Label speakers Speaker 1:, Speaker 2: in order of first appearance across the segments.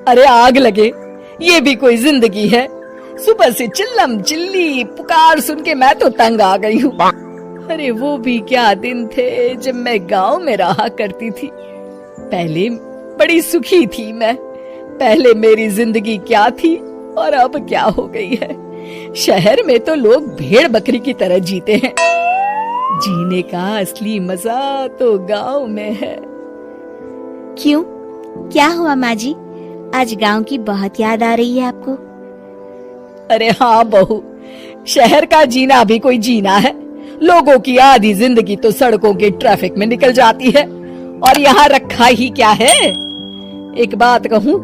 Speaker 1: अरे आग लगे, ये भी कोई जिंदगी है। सुबह से चिल्लम चिल्ली पुकार सुन के मैं तो तंग आ गई हूँ। अरे वो भी क्या दिन थे जब मैं गांव में रहा करती थी। पहले बड़ी सुखी थी मैं। पहले मेरी जिंदगी क्या थी और अब क्या हो गई है। शहर में तो लोग भेड़ बकरी की तरह जीते हैं। जीने का असली मजा तो गांव में है।
Speaker 2: क्यों, क्या हुआ माँ जी? आज गांव की बहुत याद आ रही है आपको?
Speaker 1: अरे हाँ बहू, शहर का जीना भी कोई जीना है। लोगों की आधी जिंदगी तो सड़कों के ट्रैफिक में निकल जाती है और यहाँ रखा ही क्या है। एक बात कहूँ,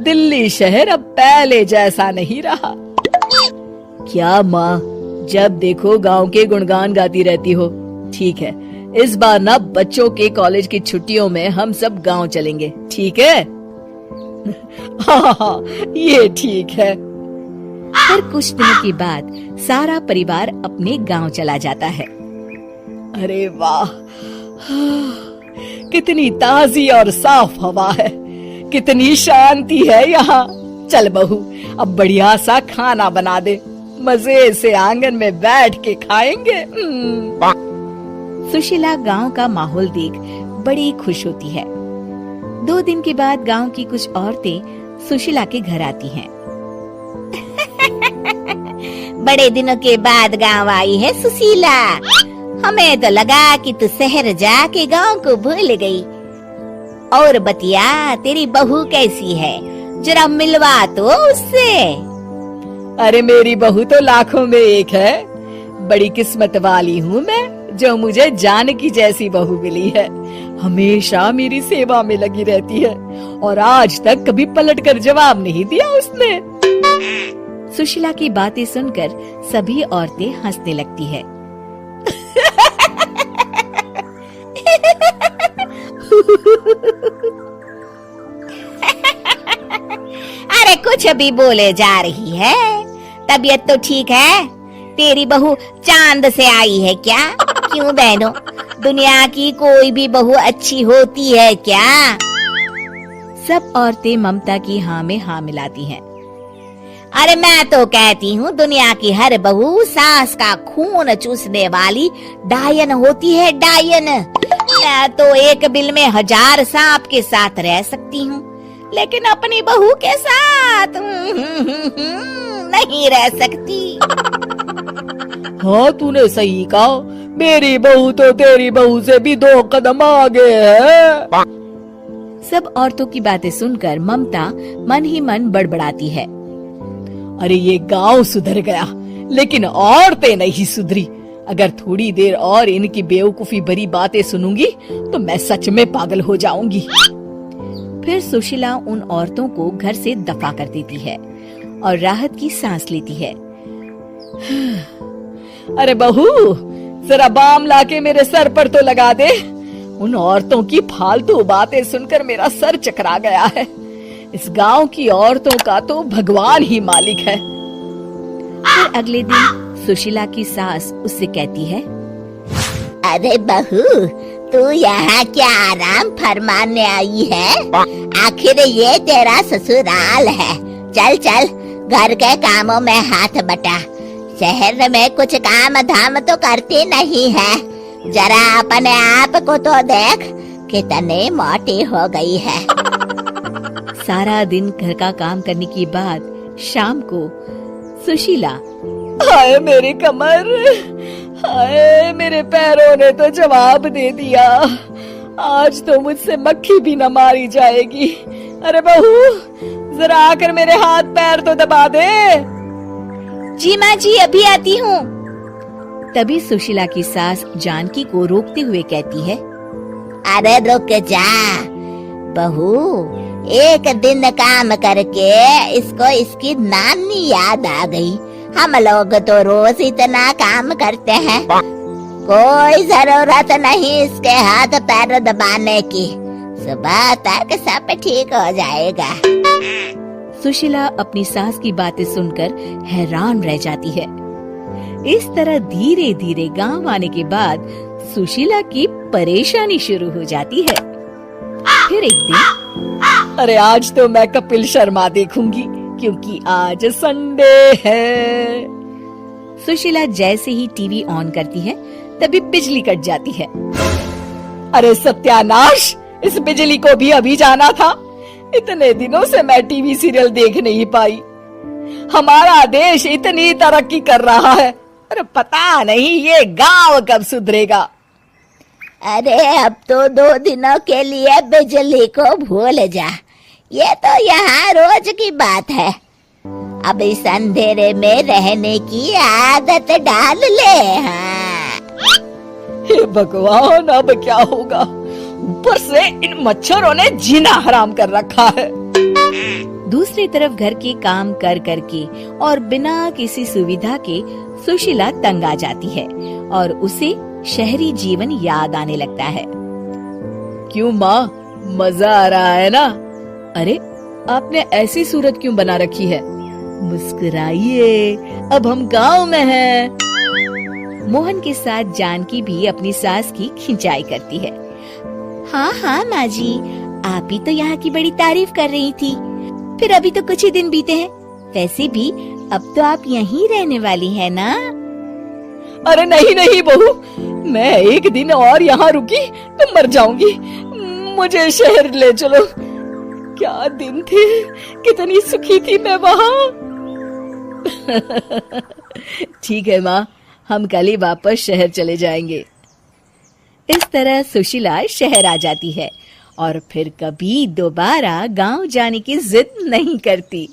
Speaker 1: दिल्ली शहर अब पहले जैसा नहीं रहा। क्या माँ, जब देखो गांव के गुणगान गाती रहती हो। ठीक है, इस बार ना बच्चों के कॉलेज की छुट्टियों में हम सब गांव चलेंगे, ठीक है? हाँ, ये ठीक है।
Speaker 2: फिर कुछ दिनों के बाद सारा परिवार अपने गांव चला जाता है।
Speaker 1: अरे वाह, कितनी ताजी और साफ हवा है, कितनी शांति है यहाँ। चल बहू, अब बढ़िया सा खाना बना दे, मजे से आंगन में बैठ के खाएंगे।
Speaker 2: सुशीला गांव का माहौल देख बड़ी खुश होती है। 2 दिन के बाद गांव की कुछ औरतें सुशीला के घर आती हैं। बड़े दिनों के बाद गांव आई है सुशीला। हमें तो लगा कि तू शहर जाके गांव को भूल गई। और बतिया, तेरी बहू कैसी है? जरा मिलवा तो उससे।
Speaker 1: अरे मेरी बहू तो लाखों में एक है। बड़ी किस्मत वाली हूँ मैं जो मुझे जानकी जैसी बहू मिली है। हमेशा मेरी सेवा में लगी रहती है और आज तक कभी पलटकर जवाब नहीं दिया उसने।
Speaker 2: सुशीला की बातें सुनकर सभी औरतें हंसने लगती है। अरे कुछ भी बोले जा रही है। तबीयत तो ठीक है? तेरी बहू चांद से आई है क्या? क्यों बहनों, दुनिया की कोई भी बहू अच्छी होती है क्या? सब औरतें ममता की हाँ में हाँ मिलाती हैं। अरे मैं तो कहती हूँ दुनिया की हर बहू सास का खून चूसने वाली डायन होती है, डायन। मैं तो एक बिल में 1000 सांप के साथ रह सकती हूँ, लेकिन अपनी बहू के साथ नहीं रह सकती।
Speaker 1: हाँ, तूने सही कहा। मेरी बहू तो तेरी बहू से भी 2 कदम आगे है।
Speaker 2: सब औरतों की बातें सुनकर ममता मन ही मन बड़बड़ाती है।
Speaker 1: अरे ये गांव सुधर गया, लेकिन औरतें नहीं सुधरी। अगर थोड़ी देर और इनकी बेवकूफी भरी बातें सुनूंगी तो मैं सच में पागल हो जाऊंगी।
Speaker 2: फिर सुशीला उन औरतों को घर से दफा कर देती है और राहत की सांस लेती है।
Speaker 1: अरे बहू, जरा बाम लाके मेरे सर पर तो लगा दे। उन औरतों की फालतू बातें सुनकर मेरा सर चकरा गया है। इस गांव की औरतों का तो भगवान ही मालिक है।
Speaker 2: फिर अगले दिन सुशीला की सास उससे कहती है,
Speaker 3: अरे बहू, तू यहाँ क्या आराम फरमाने आई है? आखिर ये तेरा ससुराल है। चल चल, घर के कामों में हाथ बटा। शहर में कुछ काम धाम तो करती नहीं है। जरा अपने आप को तो देख, कितनी मोटी हो गई है।
Speaker 2: सारा दिन घर का काम करने के बाद शाम को सुशीला,
Speaker 1: हाय मेरी कमर, हाय मेरे पैरों ने तो जवाब दे दिया। आज तो मुझसे मक्खी भी न मारी जाएगी। अरे बहू, जरा आकर मेरे हाथ पैर तो दबा दे।
Speaker 2: जी माँ जी, अभी आती हूँ। तभी सुशीला की सास जानकी को रोकते हुए कहती है,
Speaker 3: अरे रुक जा बहू, एक दिन काम करके इसको इसकी नानी याद आ गई। हम लोग तो रोज इतना काम करते हैं, कोई जरूरत नहीं इसके हाथ पैर दबाने की। सुबह तक सब ठीक हो जाएगा।
Speaker 2: सुशीला अपनी सास की बातें सुनकर हैरान रह जाती है। इस तरह धीरे धीरे गांव आने के बाद सुशीला की परेशानी शुरू हो जाती है। फिर एक दिन
Speaker 1: अरे आज तो मैं कपिल शर्मा देखूंगी क्योंकि आज संडे है।
Speaker 2: सुशीला जैसे ही टीवी ऑन करती है तभी बिजली कट जाती है।
Speaker 1: अरे सत्यानाश, इस बिजली को भी अभी जाना था। इतने दिनों से मैं टीवी सीरियल देख नहीं पाई। हमारा देश इतनी तरक्की कर रहा है, अरे पता नहीं ये गांव कब सुधरेगा।
Speaker 3: अरे अब तो 2 दिनों के लिए बिजली को भूल जा, ये तो यहाँ रोज की बात है। अब इस अंधेरे में रहने की आदत डाल ले। हाँ।
Speaker 1: हे भगवान, अब क्या होगा? ऊपर से इन मच्छरों ने जीना हराम कर रखा है।
Speaker 2: दूसरी तरफ घर के काम कर करके और बिना किसी सुविधा के सुशीला तंग आ जाती है और उसे शहरी जीवन याद आने लगता है।
Speaker 1: क्यों माँ, मजा आ रहा है ना? अरे आपने ऐसी सूरत क्यों बना रखी है? मुस्कुराइए, अब हम गांव में हैं।
Speaker 2: मोहन के साथ जानकी भी अपनी सास की खिंचाई करती है। हाँ हाँ माँ जी, आप ही तो यहाँ की बड़ी तारीफ कर रही थी। फिर अभी तो कुछ ही दिन बीते हैं, वैसे भी अब तो आप यहीं रहने वाली है ना?
Speaker 1: अरे नहीं नहीं बहू, मैं एक दिन और यहाँ रुकी तो मर जाऊंगी। मुझे शहर ले चलो। क्या दिन थे, कितनी सुखी थी मैं वहाँ। ठीक है माँ, हम कल ही वापस शहर चले जाएंगे।
Speaker 2: इस तरह सुशीला शहर आ जाती है और फिर कभी दोबारा गांव जाने की जिद नहीं करती।